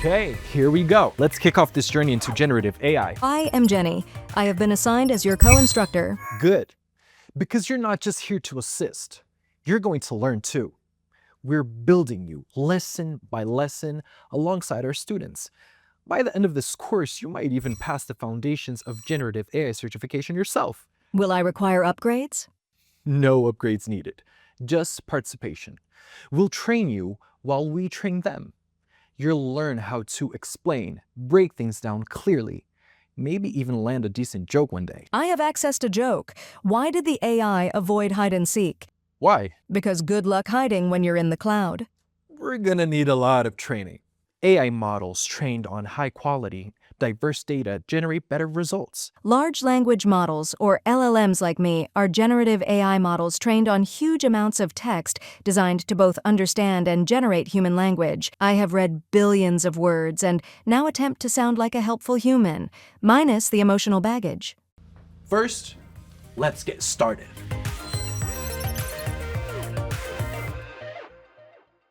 Okay, here we go. Let's kick off this journey into generative AI. I am Jenny. I have been assigned as your co-instructor. Good, because you're not just here to assist. You're going to learn too. We're building you lesson by lesson alongside our students. By the end of this course, you might even pass the foundations of generative AI certification yourself. Will I require upgrades? No upgrades needed, just participation. We'll train you while we train them. You'll learn how to explain, break things down clearly, maybe even land a decent joke one day. I have access to joke. Why did the AI avoid hide and seek? Why? Because good luck hiding when you're in the cloud. We're gonna need a lot of training. AI models trained on high quality, diverse data generate better results. Large language models, or LLMs like me, are generative AI models trained on huge amounts of text designed to both understand and generate human language. I have read billions of words and now attempt to sound like a helpful human, minus the emotional baggage. First, let's get started.